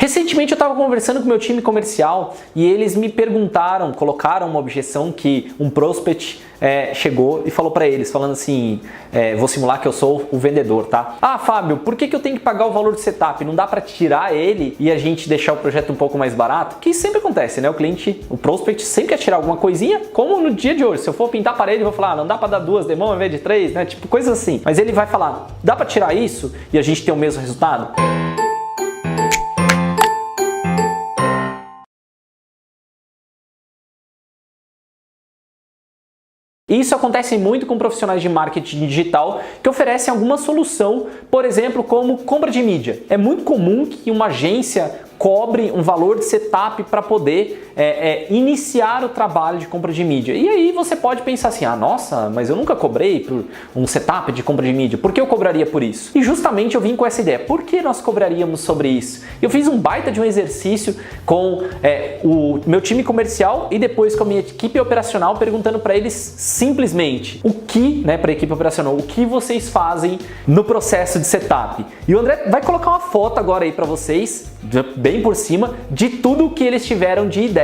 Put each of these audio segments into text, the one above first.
Recentemente eu estava conversando com o meu time comercial e eles me perguntaram, colocaram uma objeção que um prospect chegou e falou para eles, falando assim, vou simular que eu sou o vendedor, tá? Ah, Fábio, por que eu tenho que pagar o valor de setup? Não dá para tirar ele e a gente deixar o projeto um pouco mais barato? Que sempre acontece, né? O cliente, o prospect sempre quer tirar alguma coisinha, como no dia de hoje. Se eu for pintar a parede, eu vou falar, não dá para dar 2 demãos ao invés de 3, né? Tipo, coisas assim. Mas ele vai falar, dá para tirar isso e a gente ter o mesmo resultado? Isso acontece muito com profissionais de marketing digital que oferecem alguma solução, por exemplo, como compra de mídia. É muito comum que uma agência cobre um valor de setup para poder iniciar o trabalho de compra de mídia. E aí você pode pensar assim, ah, nossa, mas eu nunca cobrei por um setup de compra de mídia, por que eu cobraria por isso? E justamente eu vim com essa ideia, por que nós cobraríamos sobre isso? Eu fiz um baita de um exercício com o meu time comercial e depois com a minha equipe operacional, perguntando para eles simplesmente o que, para a equipe operacional, o que vocês fazem no processo de setup. E o André vai colocar uma foto agora aí para vocês, bem por cima, de tudo o que eles tiveram de ideia,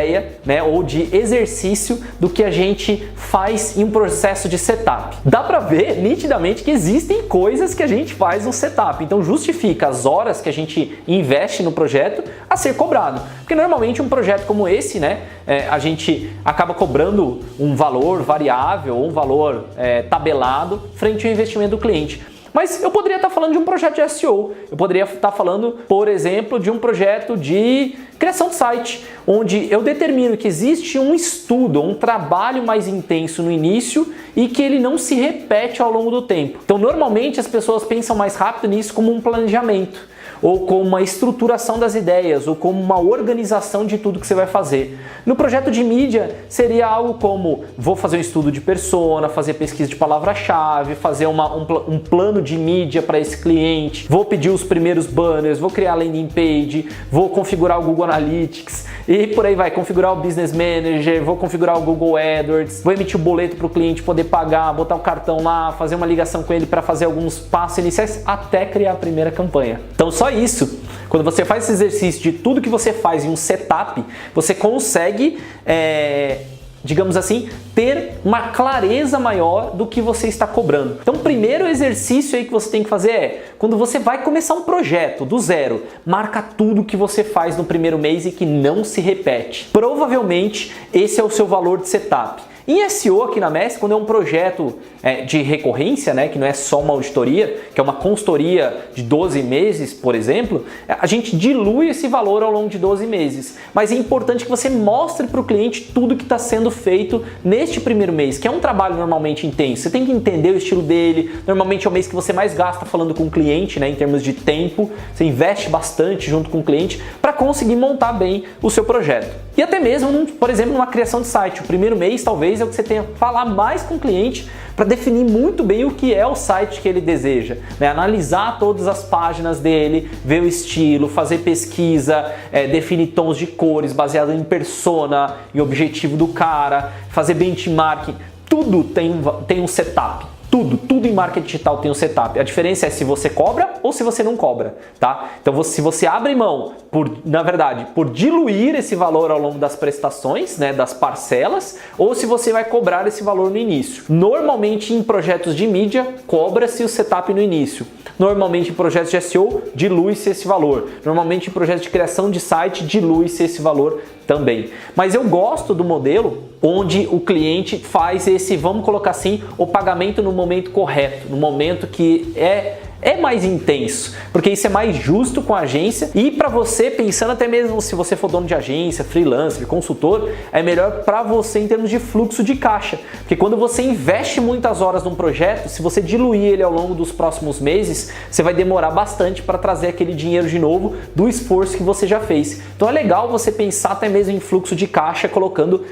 ou de exercício do que a gente faz em um processo de setup. Dá para ver nitidamente que existem coisas que a gente faz no setup, então justifica as horas que a gente investe no projeto a ser cobrado. Porque normalmente um projeto como esse, a gente acaba cobrando um valor variável ou um valor tabelado frente ao investimento do cliente. Mas eu poderia estar falando de um projeto de SEO, eu poderia estar falando, por exemplo, de um projeto de criação de site, onde eu determino que existe um estudo, um trabalho mais intenso no início e que ele não se repete ao longo do tempo. Então, normalmente as pessoas pensam mais rápido nisso como um planejamento, ou como uma estruturação das ideias, ou como uma organização de tudo que você vai fazer. No projeto de mídia, seria algo como, vou fazer um estudo de persona, fazer pesquisa de palavra-chave, fazer um plano de mídia para esse cliente, vou pedir os primeiros banners, vou criar a landing page, vou configurar o Google Analytics, e por aí vai, configurar o Business Manager, vou configurar o Google AdWords, vou emitir o boleto para o cliente poder pagar, botar o cartão lá, fazer uma ligação com ele para fazer alguns passos iniciais, até criar a primeira campanha. Então só isso, quando você faz esse exercício de tudo que você faz em um setup, você consegue, digamos assim, ter uma clareza maior do que você está cobrando. Então o primeiro exercício aí que você tem que fazer é, quando você vai começar um projeto do zero, marca tudo que você faz no primeiro mês e que não se repete. Provavelmente esse é o seu valor de setup. Em SEO aqui na Messi, quando é um projeto de recorrência, que não é só uma auditoria, que é uma consultoria de 12 meses, por exemplo, a gente dilui esse valor ao longo de 12 meses. Mas é importante que você mostre para o cliente tudo que está sendo feito neste primeiro mês, que é um trabalho normalmente intenso. Você tem que entender o estilo dele, normalmente é o mês que você mais gasta falando com o cliente, em termos de tempo, você investe bastante junto com o cliente para conseguir montar bem o seu projeto. E até mesmo, por exemplo, numa criação de site, o primeiro mês talvez é o que você tenha que falar mais com o cliente para definir muito bem o que é o site que ele deseja, analisar todas as páginas dele, ver o estilo, fazer pesquisa, definir tons de cores baseado em persona e objetivo do cara, fazer benchmarking, tudo tem um setup. Tudo em marketing digital tem um setup. A diferença é se você cobra ou se você não cobra, tá? Então, se você abre mão, por diluir esse valor ao longo das prestações, das parcelas, ou se você vai cobrar esse valor no início. Normalmente, em projetos de mídia, cobra-se o setup no início. Normalmente, em projetos de SEO, dilui-se esse valor. Normalmente, em projetos de criação de site, dilui-se esse valor também. Mas eu gosto do modelo onde o cliente faz esse, vamos colocar assim, o pagamento no momento correto, no momento que é mais intenso, porque isso é mais justo com a agência e para você, pensando até mesmo se você for dono de agência, freelancer, consultor, é melhor para você em termos de fluxo de caixa, porque quando você investe muitas horas num projeto, se você diluir ele ao longo dos próximos meses, você vai demorar bastante para trazer aquele dinheiro de novo do esforço que você já fez. Então é legal você pensar até mesmo em fluxo de caixa, colocando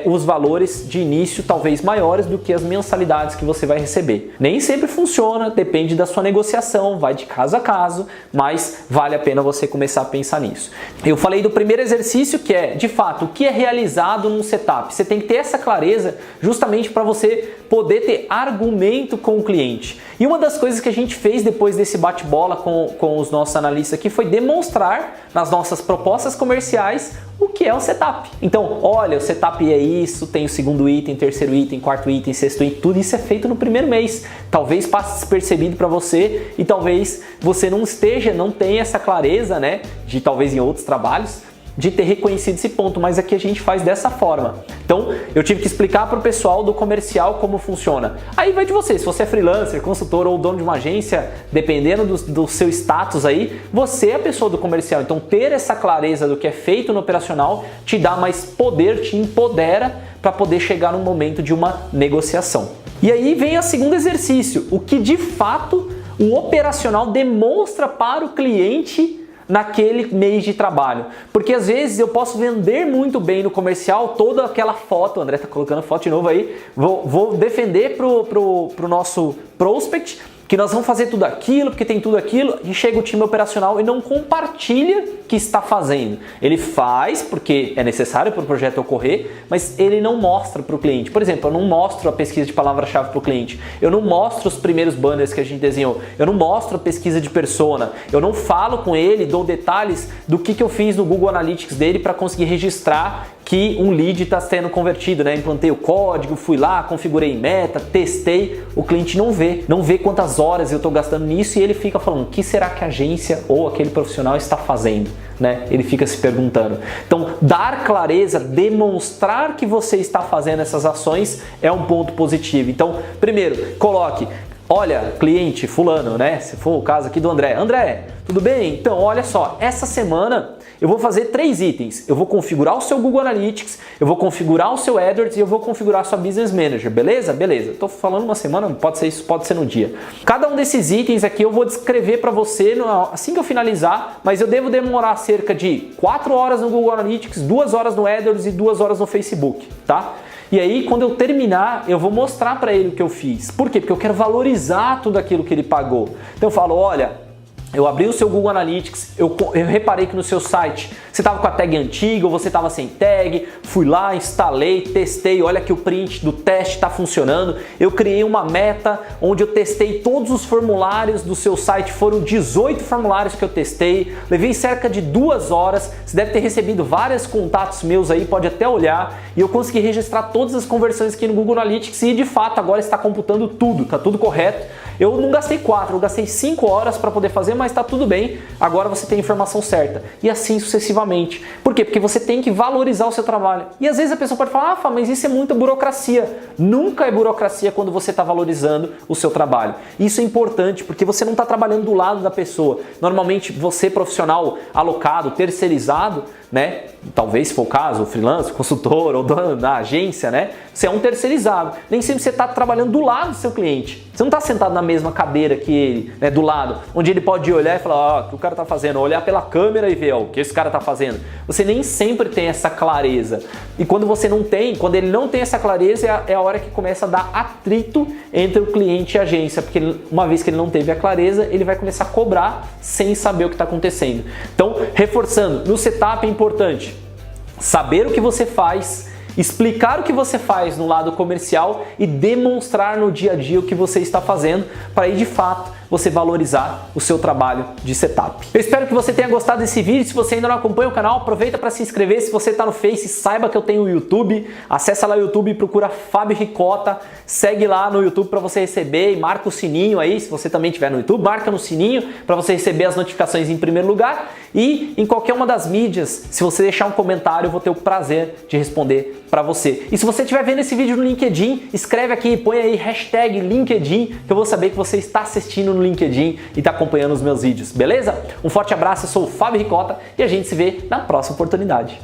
os valores de início talvez maiores do que as mensalidades que você vai receber. Nem sempre funciona, depende da sua negociação, negociação, vai de caso a caso, mas vale a pena você começar a pensar nisso. Eu falei do primeiro exercício, que é, de fato, o que é realizado num setup. Você tem que ter essa clareza justamente para você poder ter argumento com o cliente. E uma das coisas que a gente fez depois desse bate-bola com os nossos analistas aqui foi demonstrar nas nossas propostas comerciais o que é o setup. Então, olha, o setup é isso, tem o segundo item, terceiro item, quarto item, sexto item, tudo isso é feito no primeiro mês. Talvez passe despercebido para você e talvez você não tenha essa clareza, né, de talvez em outros trabalhos, de ter reconhecido esse ponto, mas aqui a gente faz dessa forma. Então, eu tive que explicar para o pessoal do comercial como funciona. Aí vai de você, se você é freelancer, consultor ou dono de uma agência, dependendo do seu status aí, você é a pessoa do comercial. Então, ter essa clareza do que é feito no operacional te dá mais poder, te empodera para poder chegar no momento de uma negociação. E aí vem o segundo exercício, o que de fato o operacional demonstra para o cliente naquele mês de trabalho. Porque às vezes eu posso vender muito bem no comercial toda aquela foto, o André tá colocando foto de novo aí, vou defender pro nosso prospect que nós vamos fazer tudo aquilo, porque tem tudo aquilo, e chega o time operacional e não compartilha que está fazendo. Ele faz porque é necessário para o projeto ocorrer, mas ele não mostra para o cliente. Por exemplo, eu não mostro a pesquisa de palavra-chave para o cliente, eu não mostro os primeiros banners que a gente desenhou, eu não mostro a pesquisa de persona, eu não falo com ele, dou detalhes do que eu fiz no Google Analytics dele para conseguir registrar que um lead está sendo convertido, né? Implantei o código, fui lá, configurei meta, testei, o cliente não vê quantas horas eu estou gastando nisso e ele fica falando, o que será que a agência ou aquele profissional está fazendo? Né? Ele fica se perguntando. Então, dar clareza, demonstrar que você está fazendo essas ações é um ponto positivo. Então, primeiro, coloque, olha, cliente fulano, né? Se for o caso aqui do André. André, tudo bem? Então, olha só, essa semana eu vou fazer 3 itens. Eu vou configurar o seu Google Analytics, eu vou configurar o seu AdWords e eu vou configurar a sua Business Manager, beleza? Beleza. Estou falando uma semana, pode ser isso, pode ser no dia. Cada um desses itens aqui eu vou descrever para você assim que eu finalizar, mas eu devo demorar cerca de 4 horas no Google Analytics, 2 horas no AdWords e 2 horas no Facebook, tá? E aí, quando eu terminar, eu vou mostrar para ele o que eu fiz. Por quê? Porque eu quero valorizar tudo aquilo que ele pagou. Então eu falo, olha, eu abri o seu Google Analytics, eu reparei que no seu site você estava com a tag antiga ou você estava sem tag, fui lá, instalei, testei, olha que o print do teste está funcionando, eu criei uma meta onde eu testei todos os formulários do seu site, foram 18 formulários que eu testei, levei cerca de 2 horas, você deve ter recebido vários contatos meus aí, pode até olhar, e eu consegui registrar todas as conversões aqui no Google Analytics e de fato agora está computando tudo, está tudo correto. Eu não gastei 4, eu gastei 5 horas para poder fazer, mas está tudo bem, agora você tem a informação certa. E assim sucessivamente. Por quê? Porque você tem que valorizar o seu trabalho. E às vezes a pessoa pode falar, mas isso é muita burocracia. Nunca é burocracia quando você está valorizando o seu trabalho. Isso é importante, porque você não está trabalhando do lado da pessoa. Normalmente você, profissional alocado, terceirizado, né? Talvez se for o caso, freelancer, consultor ou dono da agência, né? Você é um terceirizado. Nem sempre você está trabalhando do lado do seu cliente. Você não está sentado na mesma cadeira que ele, né? Do lado, onde ele pode olhar e falar, o que o cara está fazendo, olhar pela câmera e ver o que esse cara está fazendo. Você nem sempre tem essa clareza. E quando você não tem, quando ele não tem essa clareza, é a hora que começa a dar atrito entre o cliente e a agência, porque uma vez que ele não teve a clareza, ele vai começar a cobrar sem saber o que está acontecendo. Então, reforçando, no setup é importante saber o que você faz, explicar o que você faz no lado comercial e demonstrar no dia a dia o que você está fazendo para aí de fato você valorizar o seu trabalho de setup. Eu espero que você tenha gostado desse vídeo. Se você ainda não acompanha o canal, aproveita para se inscrever. Se você está no Face, saiba que eu tenho o YouTube. Acessa lá o YouTube e procura Fábio Ricota. Segue lá no YouTube para você receber e marca o sininho aí. Se você também estiver no YouTube, marca no sininho para você receber as notificações em primeiro lugar. E em qualquer uma das mídias, se você deixar um comentário, eu vou ter o prazer de responder para você. E se você estiver vendo esse vídeo no LinkedIn, escreve aqui, põe aí hashtag LinkedIn, que eu vou saber que você está assistindo no LinkedIn e está acompanhando os meus vídeos, beleza? Um forte abraço, eu sou o Fábio Ricota e a gente se vê na próxima oportunidade.